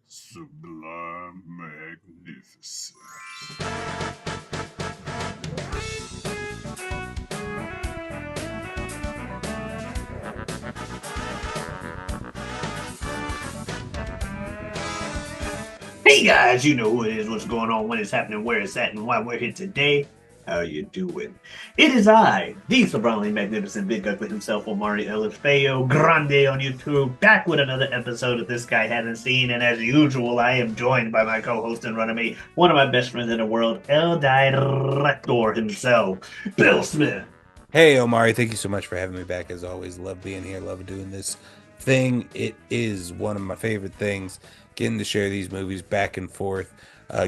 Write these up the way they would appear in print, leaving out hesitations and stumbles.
Sublime magnificence. Hey guys, you know who it is, what's going on, when it's happening, where it's at, and why we're here today. How you doing? It is I, the Sublimely Magnificent Big Guy with himself, Omari Elefeo Grande on YouTube, back with another episode of This Guy Hasn't Seen, and as usual, I am joined by my co-host and runner-mate, one of my best friends in the world, El Director himself, Bill Smith. Hey, Omari, thank you so much for having me back. As always, love being here, love doing this thing. It is one of my favorite things, getting to share these movies back and forth,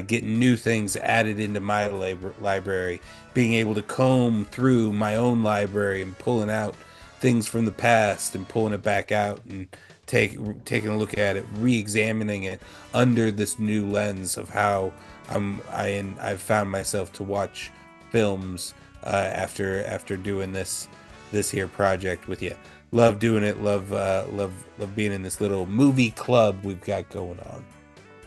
getting new things added into my library, being able to comb through my own library and pulling out things from the past and pulling it back out and taking a look at it, re-examining it under this new lens of how I've found myself to watch films after doing this here project with you. Love doing it. Love being in this little movie club we've got going on.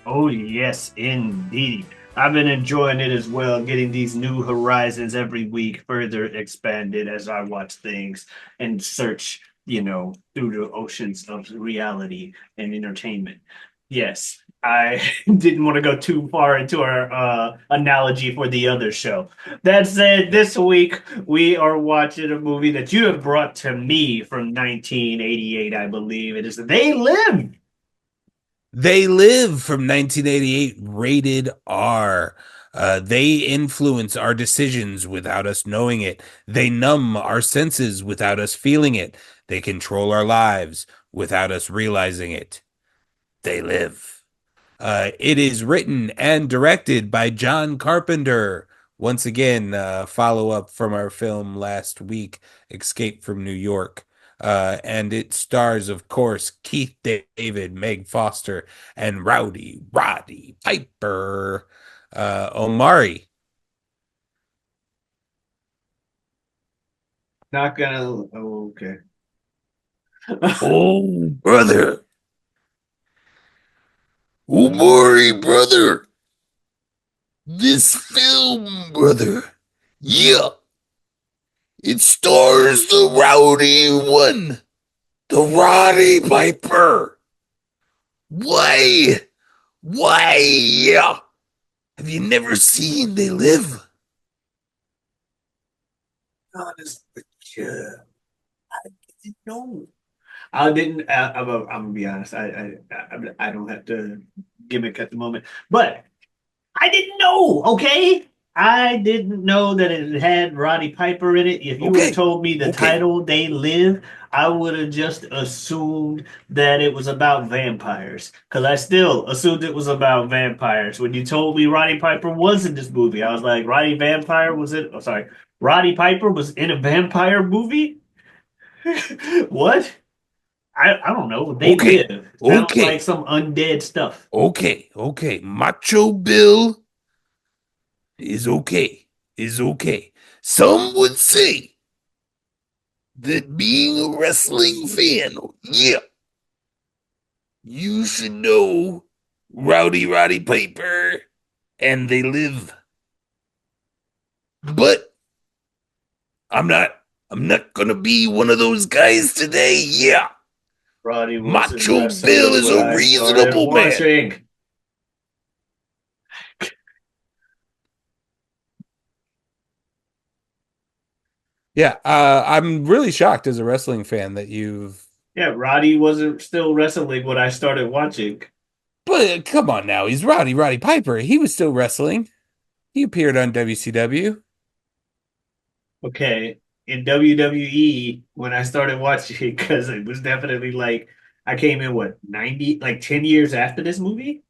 Oh, yes, indeed. I've been enjoying it as well, getting these new horizons every week further expanded as I watch things and search, through the oceans of reality and entertainment. Yes, I didn't want to go too far into our analogy for the other show. That said, this week we are watching a movie that you have brought to me from 1988, I believe. It is They Live. They Live from 1988, rated R. They influence our decisions without us knowing it. They numb our senses without us feeling it. They control our lives without us realizing it. They live. It is written and directed by John Carpenter. Once again, follow up from our film last week, Escape from New York. And it stars, of course, Keith David, Meg Foster, and Roddy Piper. Omari. Not gonna. Oh, okay. Oh, brother. Omari, brother. This film, brother. Yeah. It stars the rowdy one, the Roddy Piper. Why? Why? Have you never seen They Live? Honest with you, I didn't know. I didn't. I'm gonna be honest. I don't have to gimmick at the moment, but I didn't know. Okay, I didn't know that it had Roddy Piper in it. If you would have Okay, told me the okay, title "They Live," I would have just assumed that it was about vampires. Because I still assumed it was about vampires. When you told me Roddy Piper was in this movie, I was like, Roddy Vampire was it? Oh, sorry, Roddy Piper was in a vampire movie. What? I don't know. They okay, live. Sounds like okay, some undead stuff. okay. Macho Bill is okay, is okay. Some would say that being a wrestling fan, yeah, you should know Roddy Piper and They Live. But I'm not I'm not gonna be one of those guys today. Yeah. Roddy wasn't Macho Bill wrestling is when a I started reasonable man. watching. Yeah, I'm really shocked as a wrestling fan that you've. Yeah, Roddy wasn't still wrestling when I started watching. But come on now, he's Roddy Piper. He was still wrestling. He appeared on WCW. Okay, in WWE when I started watching because it was definitely like I came in what 90 like 10 years after this movie?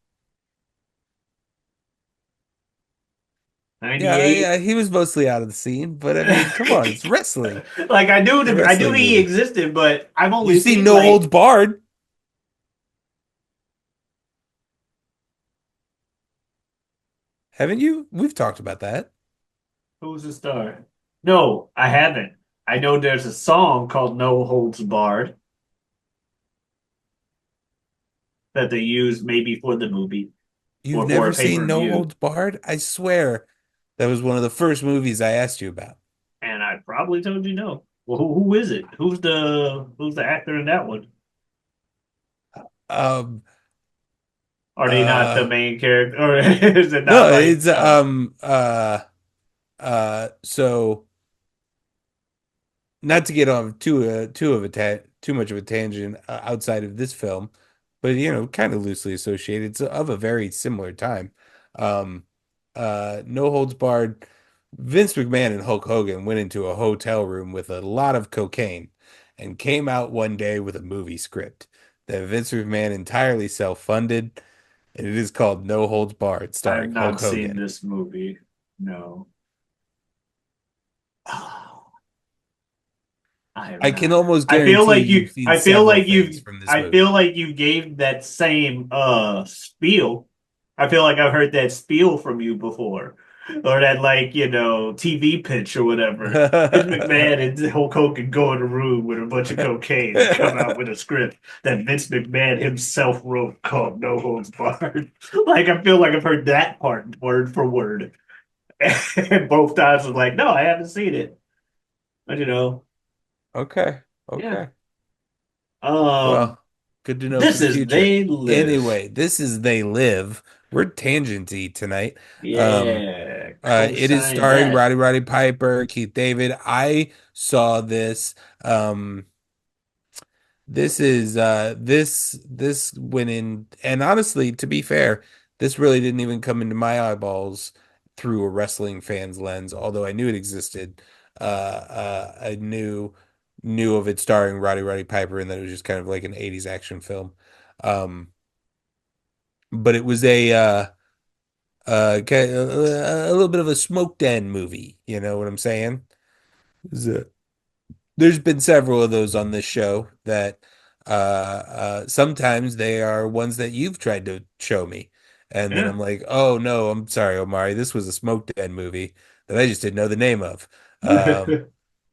Yeah, 98. yeah, he was mostly out of the scene. But I mean, come on, it's wrestling. Like It's a I knew wrestling he movie. existed, but I've only You've seen seen No Holds like Barred, haven't you? We've talked about that. who's the star? No, I haven't. I know there's a song called No Holds Barred. that they used maybe for the movie You've or for never a seen No pay-per-view. Holds Barred? I swear that was one of the first movies I asked you about. And I probably told you no. Well, who is it? Who's the actor in that one? Um, Are they not the uh, main character, or is it not no, like it's so not to get on too much of a tangent outside of this film, but kind of loosely associated. It's of a very similar time. Um, No Holds Barred. Vince McMahon and Hulk Hogan went into a hotel room with a lot of cocaine and came out one day with a movie script that Vince McMahon entirely self-funded, and it is called No Holds Barred, I have starring Hulk not seen Hogan. this movie. No. I have I can not. almost I feel guarantee like you've you seen I feel several like things you from this I feel movie. like you gave that same spiel. I feel like I've heard that spiel from you before. Or that like, TV pitch or whatever. Vince McMahon and Hulk Hogan go in a room with a bunch of cocaine and come out with a script that Vince McMahon himself wrote called No Holds Barred. Like I feel like I've heard that part word for word. And both times was like, no, I haven't seen it. But Okay. yeah. Okay. Um, Well, good to know for this the is future. They Live. Anyway, this is They Live. We're tangenty tonight. Um, Yeah, it is co-sign starring that. Roddy Piper, Keith David. I saw this. Um, this went in, and honestly, to be fair, this really didn't even come into my eyeballs through a wrestling fan's lens, although I knew it existed. I knew of it starring Roddy Piper, and that it was just kind of like an 80s action film. Um, but it was a little bit of a smoke den movie, you know what I'm saying? It was there's been several of those on this show that sometimes they are ones that you've tried to show me. And then Yeah. I'm like, oh no, I'm sorry, Omari. This was a Smoke Den movie that I just didn't know the name of. Um,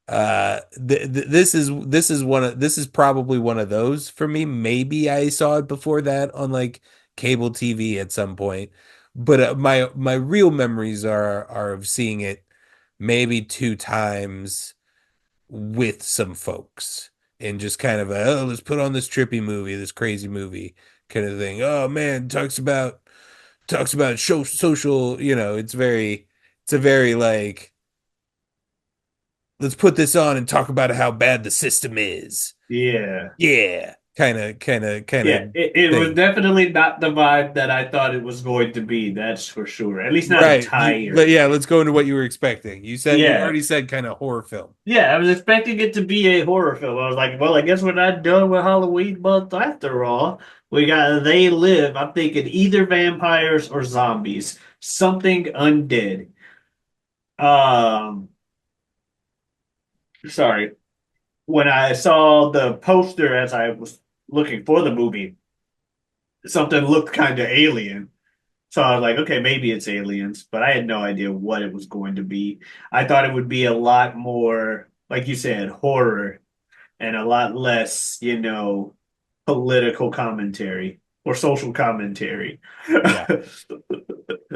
this is probably one of those for me. Maybe I saw it before that on like cable TV at some point, but my real memories are of seeing it maybe two times with some folks and just kind of oh, let's put on this trippy movie, this crazy movie kind of thing. Oh man, talks about social, it's a very like let's put this on and talk about how bad the system is. Yeah. Yeah, kind Yeah. of It was thing. definitely not the vibe that I thought it was going to be. That's for sure. At least not Right. Yeah, entirely. let's go into what you were expecting. You Yeah. already said kind of horror film. Yeah, I was expecting it to be a horror film. I was like, well, I guess we're not done with Halloween month after all. We got They Live. I'm thinking either vampires or zombies. Something undead. Um, sorry. When I saw the poster as I was looking for the movie, something looked kind of alien. So I was like, okay, maybe it's aliens, but I had no idea what it was going to be. I thought it would be a lot more, like you said, horror and a lot less, political commentary or social commentary. Yeah.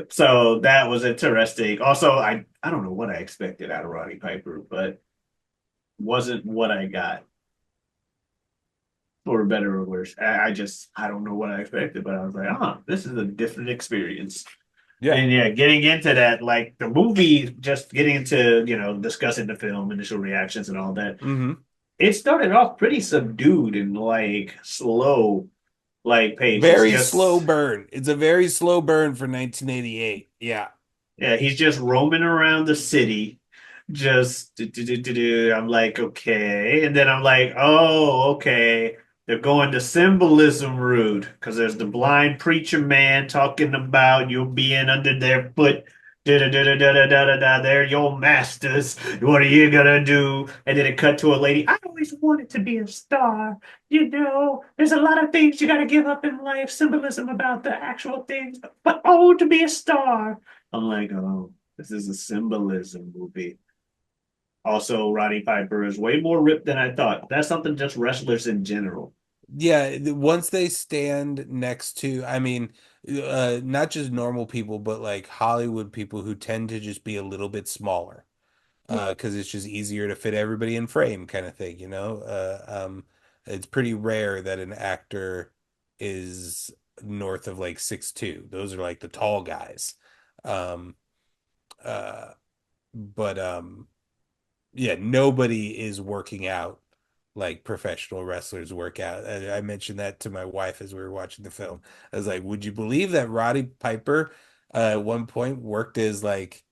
So that was interesting. Also, I don't know what I expected out of Roddy Piper, but wasn't what I got, for better or worse. I don't know what I expected, but I was like, this is a different experience. Yeah. And yeah, getting into that, like the movie, just getting into, discussing the film, initial reactions and all that, Hmm. it started off pretty subdued and like slow, like pace. It's Very slow just burn. It's a very slow burn for 1988. Yeah. Yeah, he's just roaming around the city, just I'm like, okay, and then I'm like, oh, okay. They're going to symbolism route because there's the blind preacher man talking about you being under their foot. Da da da da da da da da. They're your masters. What are you gonna do? And then it cut to a lady. I always wanted to be a star. There's a lot of things you gotta give up in life. Symbolism about the actual things, but oh, to be a star. I'm like, oh, this is a symbolism movie. Also, Roddy Piper is way more ripped than I thought. That's something just wrestlers in general. Yeah, once they stand next to, I mean, not just normal people, but like Hollywood people who tend to just be a little bit smaller, because it's just easier to fit everybody in frame, kind of thing, you know? It's pretty rare that an actor is north of like 6'2". Those are like the tall guys. Um, uh, but yeah, nobody is working out like professional wrestlers work out. I mentioned that to my wife as we were watching the film. I was like, would you believe that Roddy Piper at one point worked as like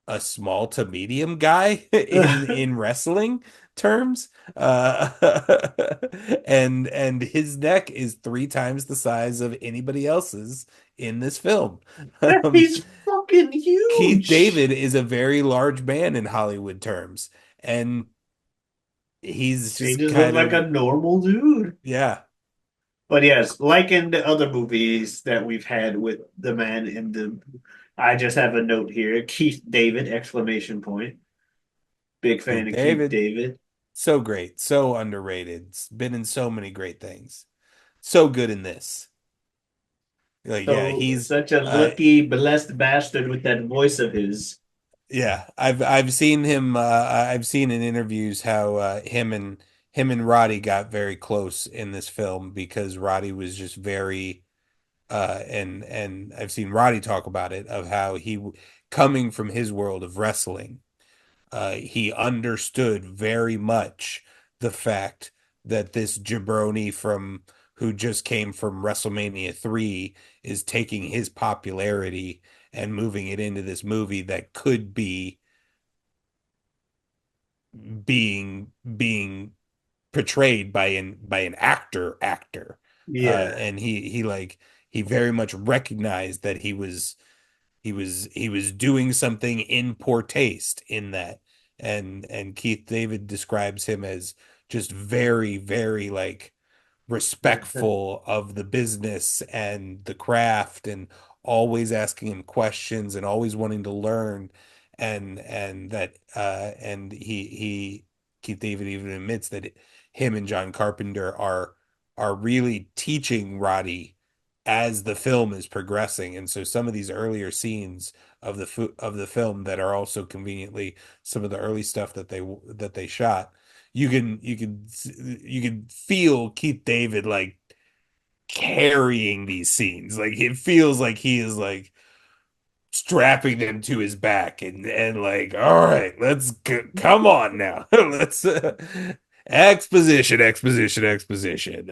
a small to medium guy in wrestling terms? Uh, and his neck is three times the size of anybody else's in this film. Um, He's fucking Keith huge. David is a very large man in Hollywood terms, and he's He just just looked kind like a of, normal dude. yeah, But yes, like in the other movies that we've had with the man in the, I just have a note here: Keith David! Exclamation point. Big Keith fan of Keith David, David. so great, so underrated. It's been in so many great things. So good in this. Like, yeah, So he's such a uh lucky, blessed bastard with that voice of his. yeah, I've seen him I've seen in interviews how him and Roddy got very close in this film because Roddy was just very and I've seen Roddy talk about it of how coming from his world of wrestling, he understood very much the fact that this jabroni from who just came from WrestleMania 3 is taking his popularity and moving it into this movie that could be being portrayed by an actor. Yeah. And he like he very much recognized that he was doing something in poor taste in that. And Keith David describes him as just very, very like respectful of the business and the craft and always asking him questions and always wanting to learn. And that and he Keith David even admits that him and John Carpenter are really teaching Roddy as the film is progressing. And so some of these earlier scenes of the film that are also conveniently some of the early stuff that they shot, you can feel Keith David like carrying these scenes. Like it feels like he is like strapping them to his back and like, all right, come on now. Let's exposition, exposition, exposition.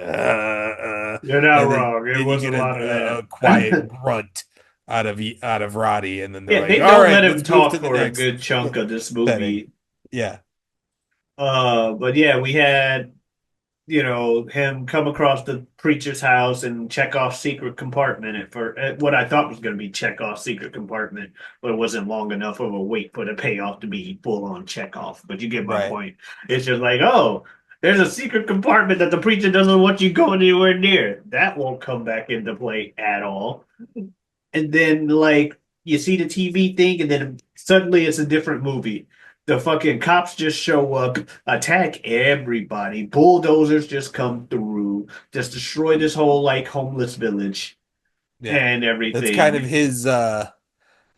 You're not And wrong. It then you was a get lot of a that. quiet grunt out of Roddy, and then they're Yeah, like, they all don't let right, him let's move talk to the for a next good chunk of this setting. movie. Yeah, But yeah, we had, him come across the preacher's house and check off secret compartment for what I thought was going to be check off secret compartment, but it wasn't long enough of a wait for the payoff to be full on check off. But you get my right. point. It's just like, oh, there's a secret compartment that the preacher doesn't want you going anywhere near. That won't come back into play at all. And then like you see the TV thing, and then suddenly it's a different movie. The fucking cops just show up, attack everybody. Bulldozers just come through, just destroy this whole like homeless village Yeah. and That's kind of everything. his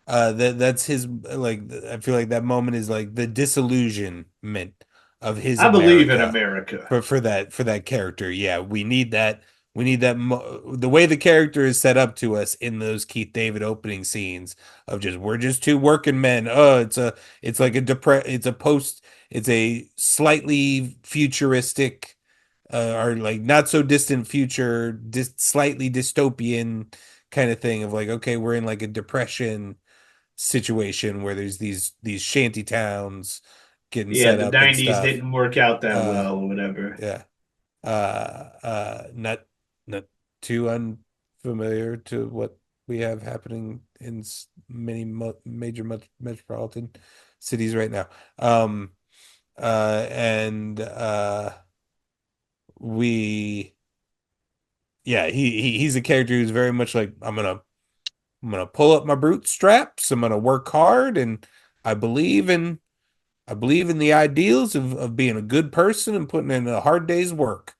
that's his like I feel like that moment is like the disillusionment of his I believe in America America. for that character. Yeah, we need that the way the character is set up to us in those Keith David opening scenes of just we're just two working men. Oh, it's like a it's a post it's a slightly futuristic or like not so distant future, slightly dystopian kind of thing of like okay, we're in like a depression situation where there's these shanty towns getting Yeah, set the up and 90s stuff. didn't work out that Uh well or whatever. yeah. Not not too unfamiliar to what we have happening in many major metropolitan cities right now. And we yeah, he's a character who's very much like I'm gonna pull up my bootstraps. I'm gonna work hard, and I believe in I believe in the ideals of being a good person and putting in a hard day's work.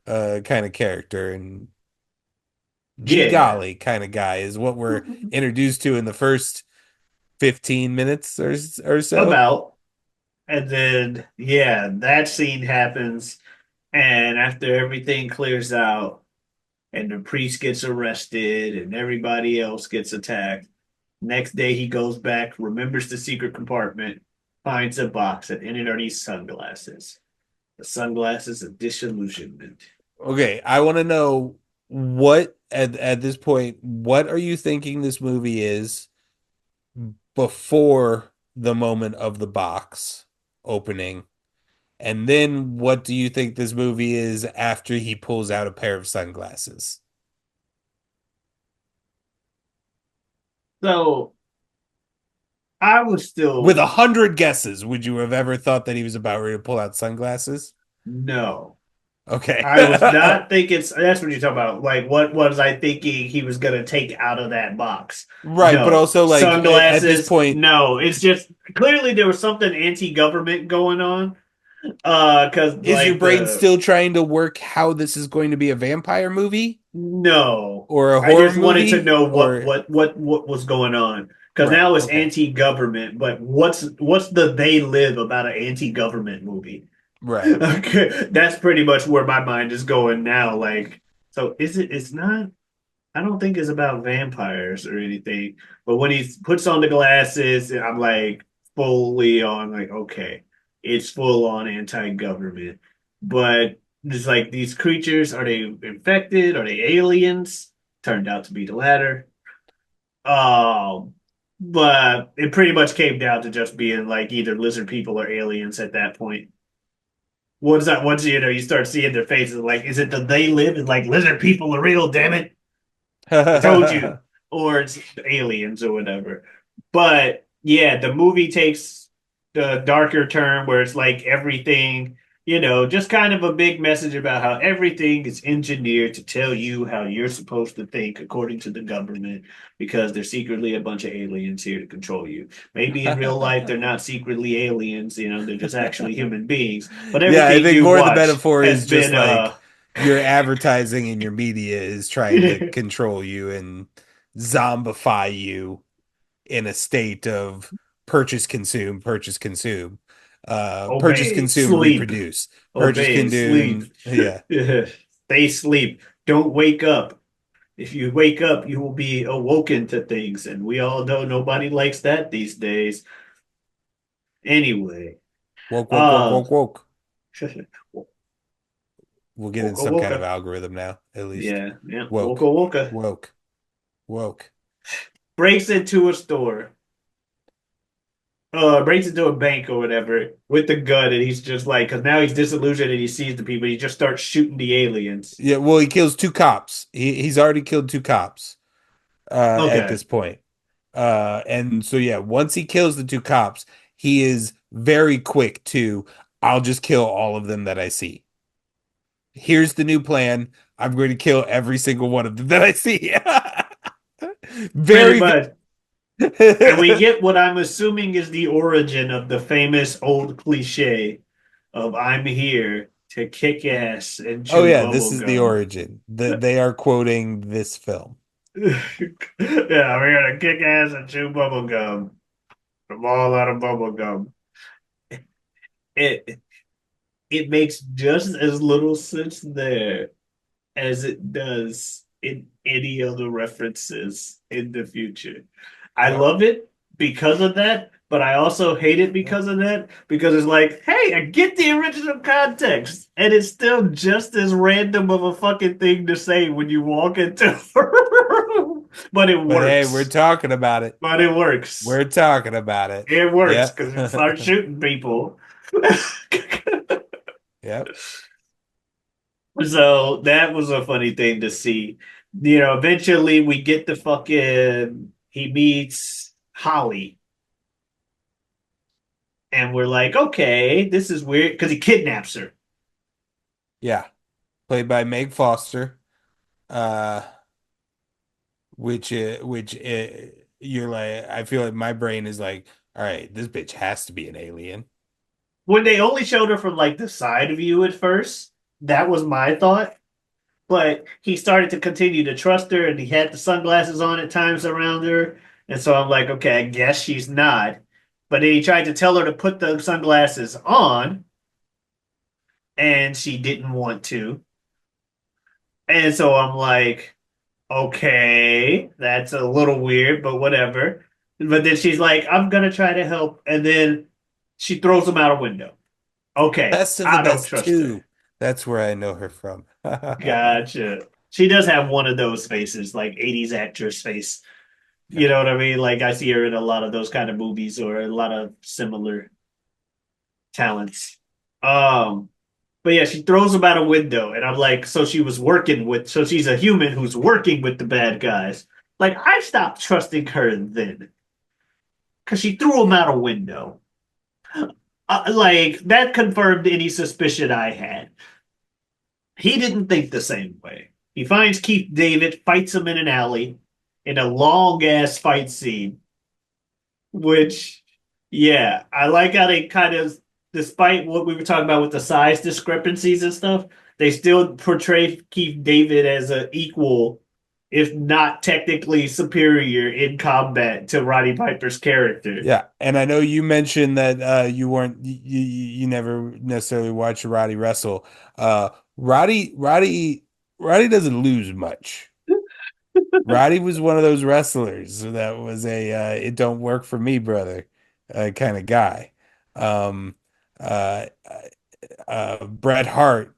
kind of character and gee Yeah. golly kind of guy is what we're introduced to in the first 15 minutes or so. About. And then, yeah, that scene happens. And after everything clears out and the priest gets arrested and everybody else gets attacked, next day he goes back, remembers the secret compartment, finds a box, and in it are these sunglasses. The sunglasses of disillusionment. Okay, I want to know what at this point, what are you thinking this movie is before the moment of the box opening? And then what do you think this movie is after he pulls out a pair of sunglasses? So I was With still 100 guesses, would you have ever thought that he was about ready to pull out sunglasses? no. Okay. I was not thinking that's what you're talking about. Like, what was I thinking he was gonna take out of that box? Right, but No. also like at this Sunglasses, point, no. It's just clearly there was something anti-government going on. Because is your like brain the still trying to work how this is going to be a vampire movie no. or a I horror just wanted to movie know or what was going on. Because right, now it's okay. anti-government, but what's the they live about an anti-government movie? Right. Okay, that's pretty much where my mind is going now. Like, so is it? It's not. I don't think it's about vampires or anything. But when he puts on the glasses, I'm like fully on. Like, okay, it's full on anti-government. But it's like these creatures. Are they infected? Are they aliens? Turned out to be the latter. Um, but it pretty much came down to just being like either lizard people or aliens at that point. Once that once you start seeing their faces, like, is it that they live? It's like lizard people are real, damn it. I told you. Or it's aliens or whatever. But yeah, the movie takes the darker turn where it's like everything, just kind of a big message about how everything is engineered to tell you how you're supposed to think according to the government because there's secretly a bunch of aliens here to control you. Maybe in real life they're not secretly aliens, they're just actually human beings. But Yeah, I everything think you more the watch metaphor has is just been like your advertising and your media is trying to control you and zombify you in a state of purchase, consume, purchase, obey, consume, sleep. reproduce, purchase, Obey, sleep. consume. Yeah. Stay sleep. Don't wake up. If you wake up, you will be awoken to things, and we all know nobody likes that these days. Anyway, Woke, woke, woke, uh, woke, woke. We'll get in woka some kind of woka. algorithm now, at least. Yeah, yeah, woka Woke, woka. woke, woke. Breaks into a store. Breaks into a bank or whatever with the gun, and he's just like, because now he's disillusioned and he sees the people. He just starts shooting the aliens. Yeah, well, he kills two cops. He's already killed two cops at Okay, this point. And so yeah, once he kills the two cops, he is very quick to I'll just kill all of them that I see. Here's the new plan. I'm going to kill every single one of them that I see. pretty Very, much. And we get what I'm assuming is the origin of the famous old cliche of "I'm here to kick ass and Oh chew yeah, this bubble is the gum." origin. They are quoting this film. Yeah, we're gonna kick ass and chew bubble gum. I'm all out of bubble gum. It it makes just as little sense there as it does in any other references in the future. I Oh. love it because of that, but I also hate it because of that because it's like, hey, I get the original context, and it's still just as random of a fucking thing to say when you walk into a room, but it But hey, we're works. talking about it. But it works. We're talking about it. It works Yeah. because it starts shooting people. Yep. So that was a funny thing to see. Eventually we get the fucking he meets Holly, and we're like, okay, this is weird because he kidnaps her. Yeah. Played by Meg Foster. Uh which you're like I feel like my brain is like, all right, this bitch has to be an alien. When they only showed her from like the side view at first, That was my thought. But he started to continue to trust her, and he had the sunglasses on at times around her. And so I'm like, okay, I guess she's not. But then he tried to tell her to put the sunglasses on, and she didn't want to. And so I'm like, okay, that's a little weird, but whatever. But then she's like, I'm gonna try to help, and then she throws him out a window. Okay, Best of the I don't best trust her. too. That's where I know her from. Gotcha. She does have one of those faces, like 80s actress face. You know what I mean? Like I see her in a lot of those kind of movies or a lot of similar talents. Um, but yeah, she throws him out a window, and I'm like, so she was working with, so she's a human who's working with the bad guys. Like I stopped trusting her then because she threw him out a window. Like that confirmed any suspicion I had. He didn't think the same way. He finds Keith David, fights him in an alley in a long ass fight scene, which, yeah, I like how they kind of, despite what we were talking about with the size discrepancies and stuff, they still portray Keith David as an equal, if not technically superior in combat to Roddy Piper's character. Yeah, and I know you mentioned that you weren't you never necessarily watch Roddy wrestle. Uh, Roddy Roddy Roddy doesn't lose much. Roddy was one of those wrestlers that was a it don't work for me, brother, kind of guy. Um, uh, Bret Hart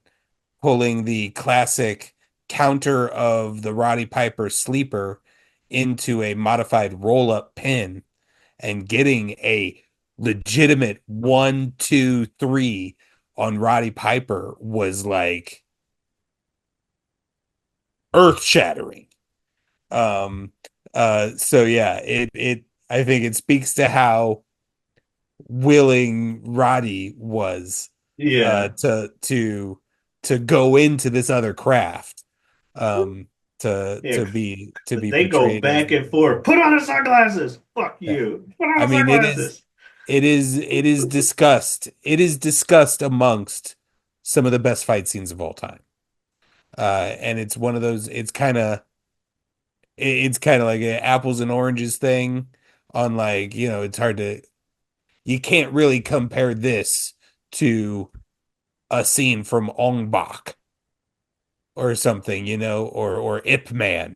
pulling the classic counter of the Roddy Piper sleeper into a modified roll-up pin and getting a legitimate 1, 2, 3 on Roddy Piper was like earth-shattering. Um, so yeah, it I think it speaks to how willing Roddy was Yeah. to go into this other craft, um, Yeah. to be They go portrayed as back the and forth. Put on the sunglasses. Fuck yeah. you. Put on I the mean, sunglasses. it is discussed. It is discussed amongst some of the best fight scenes of all time. And it's one of those. It's kind of like an apples and oranges thing. On like it's hard to you can't really compare this to a scene from Ong Bak or something, or Ip Man.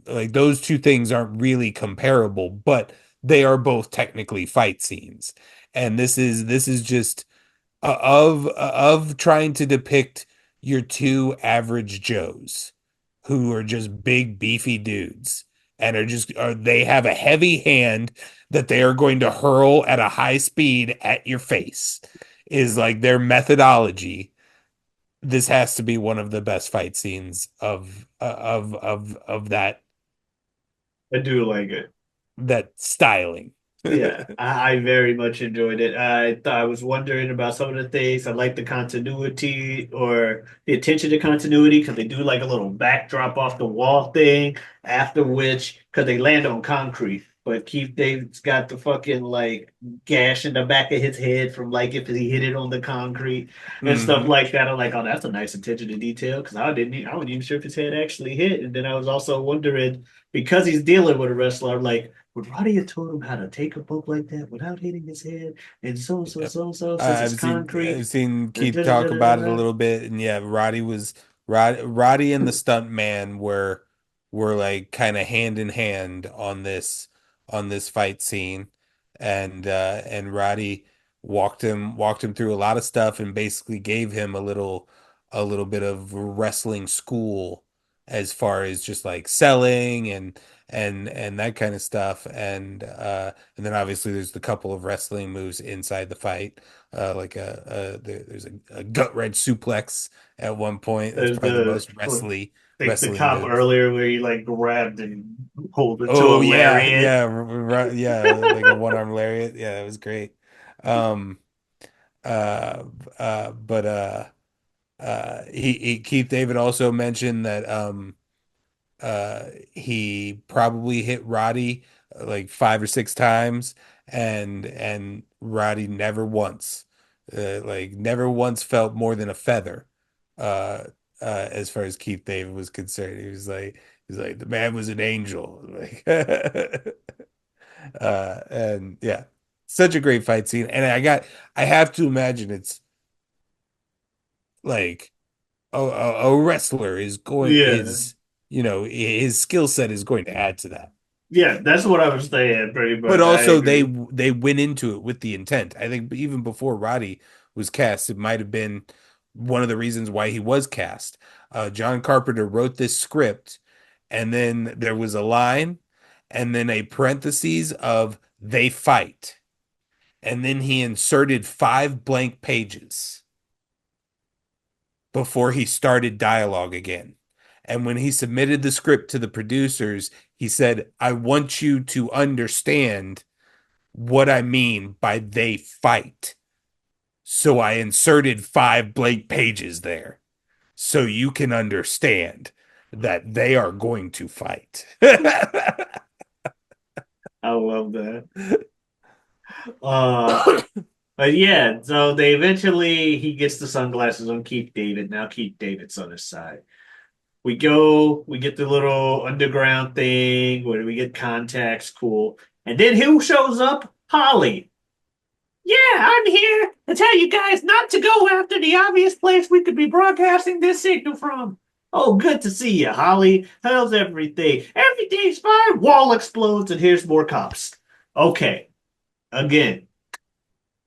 Like those two things aren't really comparable, but they are both technically fight scenes. And this is just of trying to depict your two average Joes who are just big beefy dudes and they have a heavy hand that they are going to hurl at a high speed at your face is like their methodology. This has to be one of the best fight scenes of I do like it. that styling. Yeah, I very much enjoyed it. I was wondering about some of the things. I like the continuity or the attention to continuity because they do like a little backdrop off the wall thing, after which, because they land on concrete. But Keith David's got the fucking like gash in the back of his head from like if he hit it on the concrete and stuff Hmm. like that. I'm like, oh, that's a nice attention to detail because I wasn't even sure if his head actually hit. And then I was also wondering because he's dealing with a wrestler, I'm like, would Roddy have told him how to take a bump like that without hitting his head? And so and so Yep. so and so since it's I've concrete seen and Keith da da da talk da da. about it a Da. little bit, and yeah, Roddy and the stunt man were like kind of hand in hand on this fight scene, and Roddy walked him through a lot of stuff and basically gave him a little bit of wrestling school as far as just like selling and that kind of stuff, and then obviously there's the couple of wrestling moves inside the fight, like there's a gut wrench suplex at one point. That's There's probably the most the wrestling cop move. earlier where he like grabbed and pulled into a Oh yeah, lariat. yeah, yeah, like a one arm lariat. Yeah, that was great. Um, but he Keith David also mentioned that he probably hit Roddy like 5 or 6 times, and Roddy never once Like never once felt more than a feather. Uh, as far as Keith David was concerned, he's like the man was an angel. Like, and yeah, such a great fight scene. And I have to imagine it's like a wrestler is going Yeah. is his skill set is going to add to that. Yeah, that's what I was saying, pretty But much. I also agree. they went into it with the intent. I think even before Roddy was cast, it might have been one of the reasons why he was cast. John Carpenter wrote this script, and then there was a line, and then a parentheses of they fight, and then he inserted 5 blank pages before he started dialogue again. And when he submitted the script to the producers, he said, "I want you to understand what I mean by they fight." So I inserted 5 blank pages there so you can understand that they are going to fight. I love that. Uh, but yeah, so they eventually he gets the sunglasses on Keith David. Now Keith David's on his side. We get the little underground thing where we get contacts, cool. And then who shows up? Holly. Yeah, I'm here to tell you guys not to go after the obvious place we could be broadcasting this signal from. Oh, good to see you, Holly. How's everything? Everything's fine. Wall explodes, and here's more cops. Okay, again,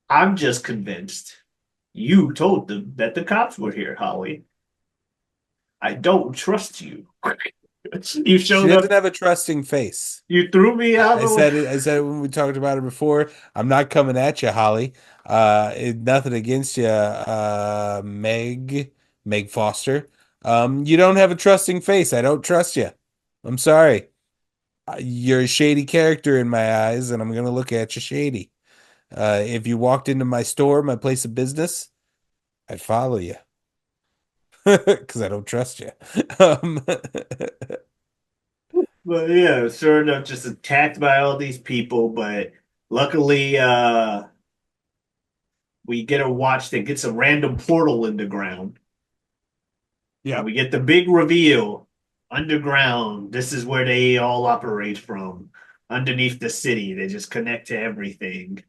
I'm just convinced you told them that the cops were here, Holly. I don't trust you. You She showed doesn't up. have a trusting face. You threw me out the way. I said it when we talked about it before. I'm not coming at you, Holly. Nothing against you, Meg Foster. You don't have a trusting face. I don't trust you. I'm sorry. You're a shady character in my eyes, and I'm gonna look at you shady. If you walked into my store, my place of business, I'd follow you because I don't trust you. Um, But yeah, sure enough, just attacked by all these people. But luckily, we get a watch that gets a random portal in the ground. And yeah, we get the big reveal underground. This is where they all operate from. Underneath the city, they just connect to everything.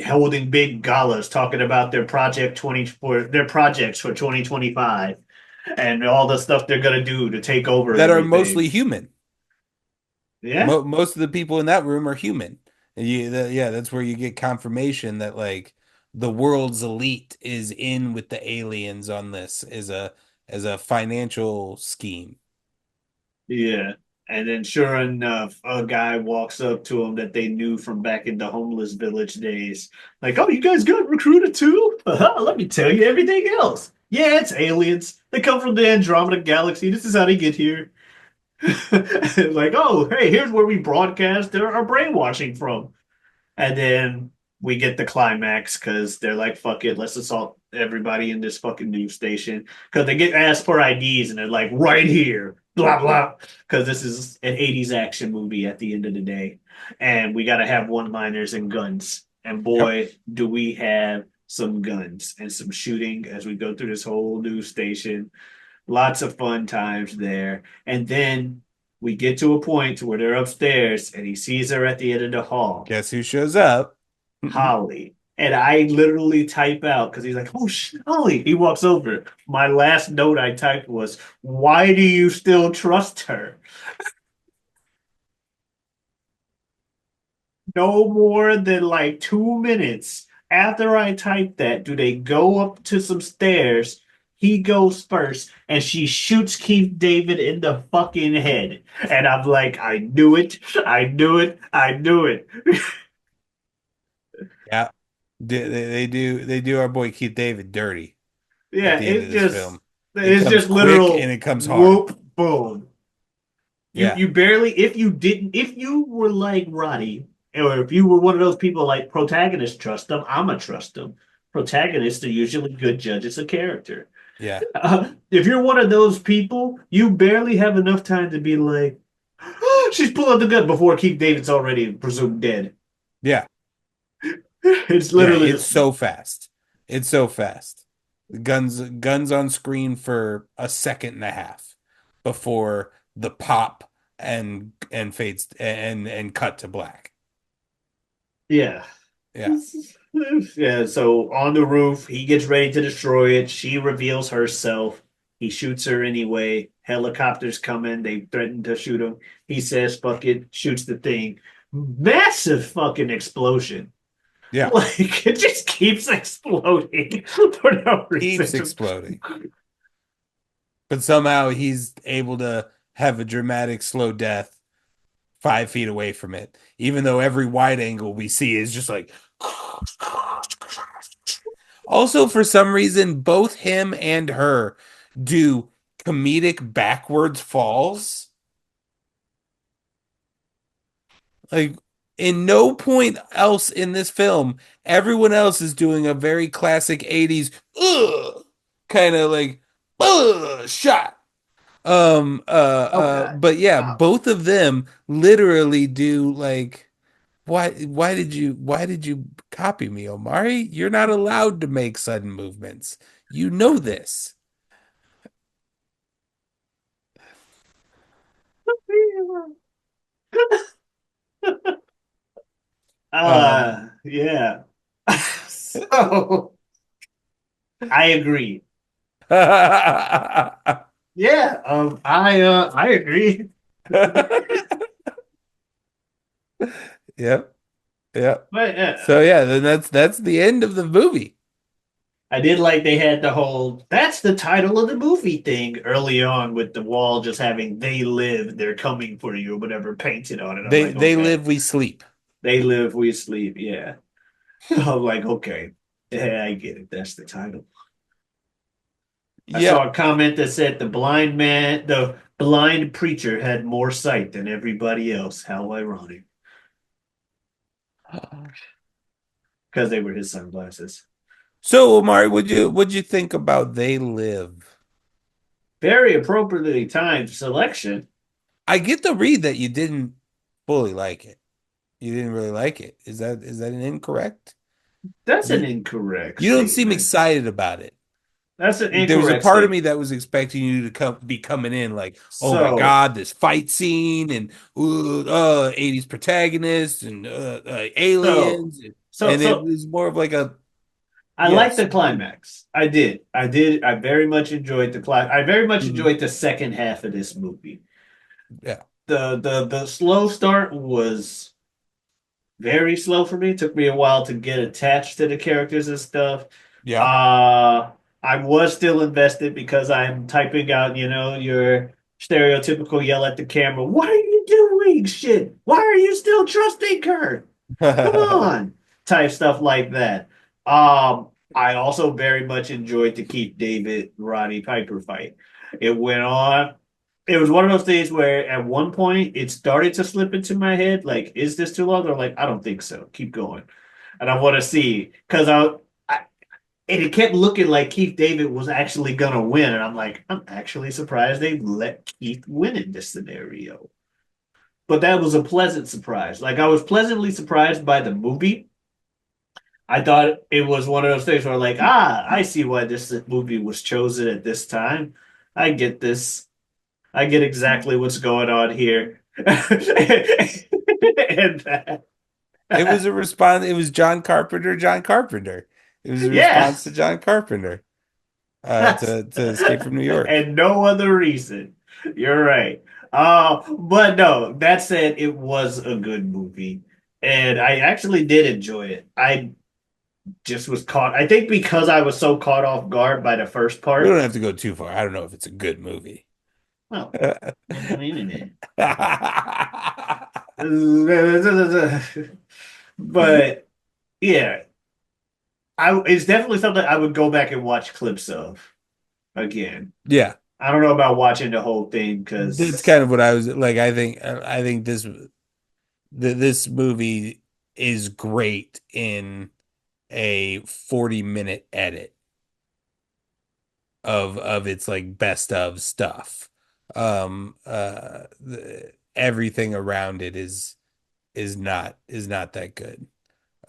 Holding big galas, talking about their project 20 for their projects for 2025 and all the stuff they're gonna do to take over that are everything. mostly human. Yeah, Most of the people in that room are human. Yeah, that's where you get confirmation that like the world's elite is in with the aliens on this as a financial scheme. yeah. And then sure enough, a guy walks up to him that they knew from back in the homeless village days. Like, oh, you guys got recruited too? Let me tell you everything else. Yeah, it's aliens. They come from the Andromeda galaxy. This is how they get here. Like, oh, hey, here's where we broadcast our brainwashing from. And then we get the climax because they're like, fuck it, let's assault everybody in this fucking news station. Because they get asked for IDs and they're like, right here, blah, blah. Because this is an 80s action movie at the end of the day. And we got to have one liners and guns. And Yep. boy, do we have some guns and some shooting as we go through this whole news station. Lots of fun times there. And then we get to a point where they're upstairs and he sees her at the end of the hall. Guess who shows up? Holly. And I literally type out because he's like, oh, shit, Holly. He walks over. My last note I typed was, why do you still trust her? No more than like 2 minutes after I typed that, do they go up to some stairs? He goes first, and she shoots Keith David in the fucking head. And I'm like, I knew it. I knew it. I knew it. Yeah. They do our boy Keith David dirty at Yeah, the end of this film. It it's comes just quick and literal it comes hard. whoop boom. Yeah. You barely if you were like Roddy, or if you were one of those people like protagonists trust them, I'ma trust them. Protagonists are usually good judges of character. Yeah. If you're one of those people, you barely have enough time to be like, oh, she's pulling the gun before Keith David's already presumed dead. Yeah. It's Yeah, literally it's just so fast. It's so fast. Guns on screen for a second and a half before the pop and fades and cut to black. Yeah. Yeah. Yeah, so on the roof, he gets ready to destroy it. She reveals herself. He shoots her anyway. Helicopters coming. They threaten to shoot him. He says, fuck it, shoots the thing. Massive fucking explosion. Yeah. Like, it just keeps exploding for no Keeps reason. exploding. But somehow he's able to have a dramatic slow death 5 feet away from it, even though every wide angle we see is just like. Also, for some reason, both him and her do comedic backwards falls. Like, in no point else in this film, everyone else is doing a very classic 80s kind of like shot. Okay. But yeah, Uh, both of them literally do like why did you copy me, Omari? You're not allowed to make sudden movements. You know this. Um yeah. So I agree. Yeah, I agree. Yep, yep. But So yeah, then that's the end of the movie. I did like they had the whole that's the title of the movie thing early on with the wall just having they live, they're coming for you or whatever painted on it. I'm They like, they okay. live, we sleep. They live, we sleep. Yeah. I'm like, okay. Yeah, I get it. That's the title. I saw Yep. a comment that said the blind preacher had more sight than everybody else. How ironic. Because they were his sunglasses. So Omari, would you think about They Live? Very appropriately timed selection. I get the read that you didn't fully like it. You didn't really like it. Is that an incorrect? That's an You incorrect you don't seem statement. excited about it. That's an There was a incorrect part of me statement. that was expecting you to be coming in like, oh my So, God, this fight scene and 80s protagonists and so, aliens, so, and it so was more of like a I like yes. the climax. I did. I did. I very much enjoyed the climax. I very much Mhm. enjoyed the second half of this movie. Yeah, The slow start was very slow for me. It took me a while to get attached to the characters and stuff. yeah. Uh, I was still invested because I'm typing out, your stereotypical yell at the camera. What are you doing? Shit. Why are you still trusting her? Come on. Type stuff like that. I also very much enjoyed the Keith David Roddy Piper fight. It went on. It was one of those things where at one point it started to slip into my head, like, is this too long? Or like, I don't think so. Keep going. And I want to see because I and it kept looking like Keith David was actually gonna win. And I'm like, I'm actually surprised they let Keith win in this scenario. But that was a pleasant surprise. Like I was pleasantly surprised by the movie. I thought it was one of those things where like, I see why this movie was chosen at this time. I get this. I get exactly what's going on here. And It was a response. It was John Carpenter. John Carpenter. It was a yeah, response to John Carpenter. that's To Escape from New York. and no other reason. You're right. But no, that said, it was a good movie. And I actually did enjoy it. I just was caught. I think because I was so caught off guard by the first We don't part. have to go too far. I don't know if it's a good movie. Well, but yeah, it's definitely something I would go back and watch clips of again. Yeah, I don't know about watching the whole thing that's because kind of what I was like. I think this movie is great in a 40-minute edit of its like best of stuff. Everything around it is not that good.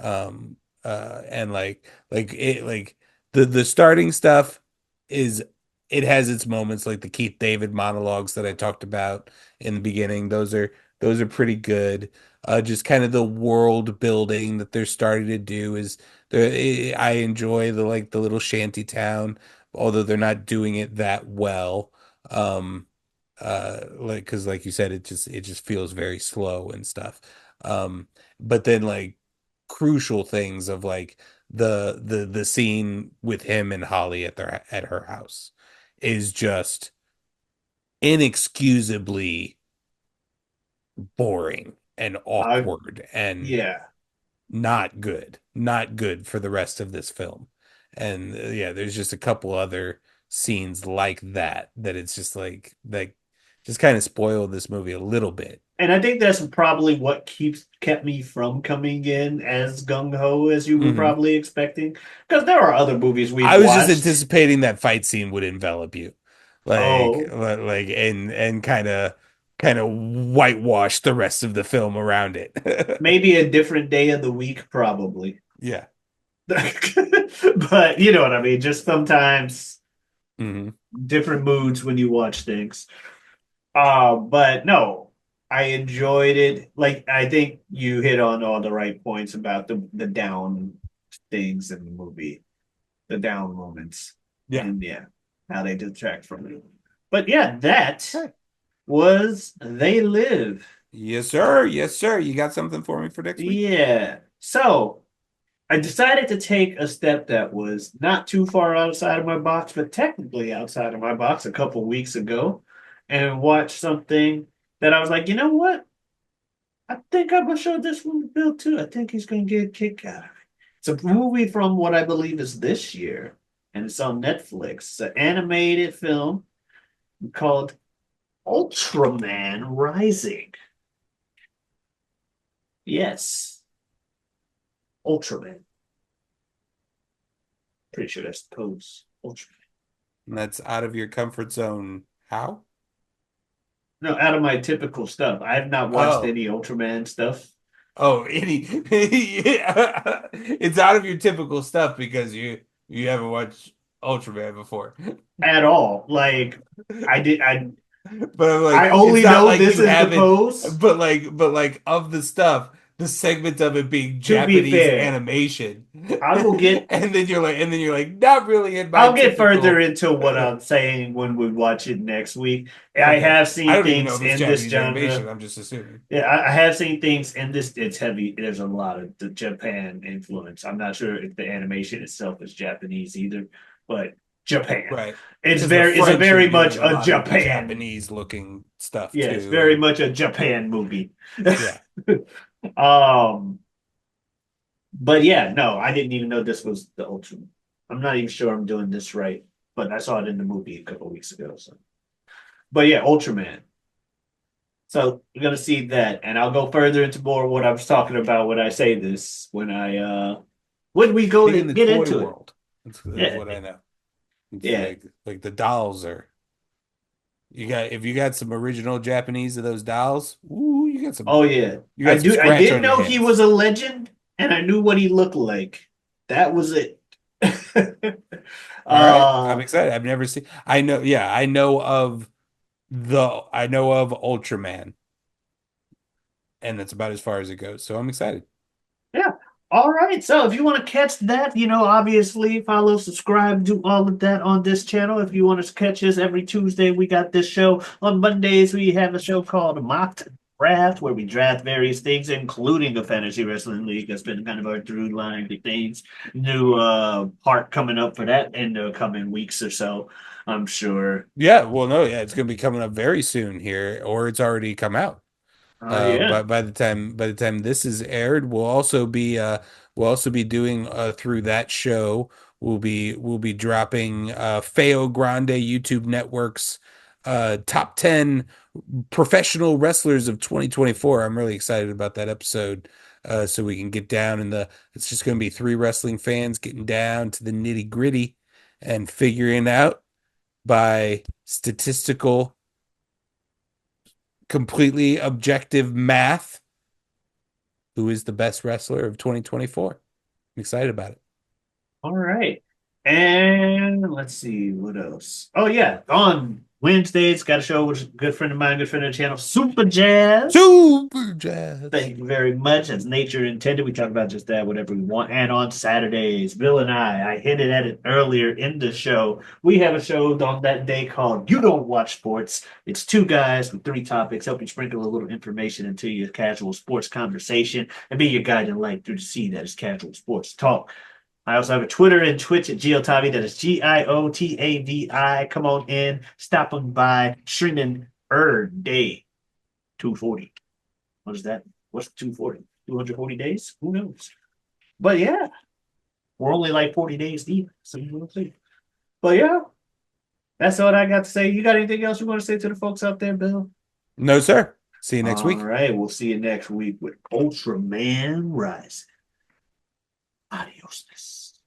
And like it like The starting stuff is it has its moments like the Keith David monologues that I talked about in the beginning. Those are pretty good. Just kind of the world building that they're starting to do is I enjoy the little shanty town, although they're not doing it that well. Um, like because like you said, it just feels very slow and stuff. But then like crucial things of like the scene with him and Holly at her house is just inexcusably boring and I awkward and yeah. not good for the rest of this film. And yeah, there's just a couple other scenes like that it's just like just kind of spoiled this movie a little bit. And I think that's probably what kept me from coming in as gung ho as you were Hmm. probably expecting. Because there are other movies we've I was just watched. anticipating that fight scene would envelop you, Oh, like and kind of whitewash the rest of the film around it. maybe a different day of the week, probably. Yeah. But you know what I mean. Just sometimes Hmm. different moods when you watch things. But no, I enjoyed it. Like I think you hit on all the right points about the down things in the movie, the down moments, Yeah. and yeah, how they detract from it. But yeah, that Okay. was They Live. Yes, sir. Yes, sir. You got something for me for next week? Yeah. So I decided to take a step that was not too far outside of my box, but technically outside of my box a couple weeks ago and watch something that I was like, you know what? I think I'm gonna show this one to Bill too. I think he's gonna get a kick out of it. It's a movie from what I believe is this year, and it's on Netflix. It's an animated film called Ultraman Rising. Yes, Ultraman. Pretty sure that's the pose. Ultraman. And that's out of your comfort zone. How? No, out of my typical stuff. I have not watched Oh. any Ultraman stuff Oh, yeah. It's out of your typical stuff because you haven't watched Ultraman before. at all. Like I did But I'm like, I it's only not know like this you is the haven't, pose. but like of the stuff, the segment of it being To be Japanese fair, animation. I will get And then you're like, not really in my I'll get further typical. into what I'm saying when we watch it next week. I Okay. have I seen don't even know things if it's in this Japanese animation. genre. I'm just assuming. Yeah, I have seen things in this. It's heavy. There's a lot of the Japan influence. I'm not sure if the animation itself is Japanese either, but Japan. Right. Because the It's a French are very much doing a a lot of the Japan. Japanese looking stuff Yeah, it's too. very And much a Japan movie. yeah. um, but yeah, no, I didn't even know this was the Ultra. I'm not even sure I'm doing this right, but I saw it in the movie a couple weeks ago. So, but yeah, Ultraman. So we're gonna see that, and I'll go further into more what I was talking about when I say this when we go King to in the get toy into it. world. That's Yeah, what I know. It's yeah. like the dolls are if you got some original Japanese of those dolls, ooh, Oh yeah. you got some I scratch did on your know he hands. was a legend, and I knew what he looked like. That was it. All right. I'm uh excited. I've never seen I know of Ultraman, and that's about as far as it goes. So I'm excited. Yeah. All right. So if you want to catch that, obviously follow, subscribe, do all of that on this channel. If you want to catch us every Tuesday, we got this show. On Mondays, we have a show called Mock Draft, where we draft various things, including the Fantasy Wrestling League. That's been kind of our through line to things. New part coming up for that in the coming weeks or so, I'm sure. Yeah, well, no, yeah, it's gonna be coming up very soon here, or it's already come out. Yeah. But by the time this is aired, we'll also be doing through that show. We'll be dropping Feo Grande YouTube Network's top 10 professional wrestlers of 2024. I'm really excited about that episode. So we can get down it's just going to be three wrestling fans getting down to the nitty gritty and figuring out by statistical, completely objective math who is the best wrestler of 2024. I'm excited about it. All right. And let's see what else. Oh yeah, on Wednesdays, got a show with a good friend of mine, good friend of the channel, Super Jazz. Super Jazz. Thank you very much. As nature intended, we talk about just that, whatever we want. And on Saturdays, Bill and I hinted at it earlier in the show. We have a show on that day called You Don't Watch Sports. It's two guys with three topics, help you sprinkle a little information into your casual sports conversation and be your guiding light through the sea that is casual sports talk. I also have a Twitter and Twitch at Giotavi. That is Giotavi. Come on in, stop on by, streaming day 240. What is that? What's 240? 240 days? Who knows? But yeah, we're only like 40 days deep. So we'll see. But yeah, that's all I got to say. You got anything else you want to say to the folks out there, Bill? No, sir. See you next All week. right, we'll see you next week with Ultraman Rising. Adios.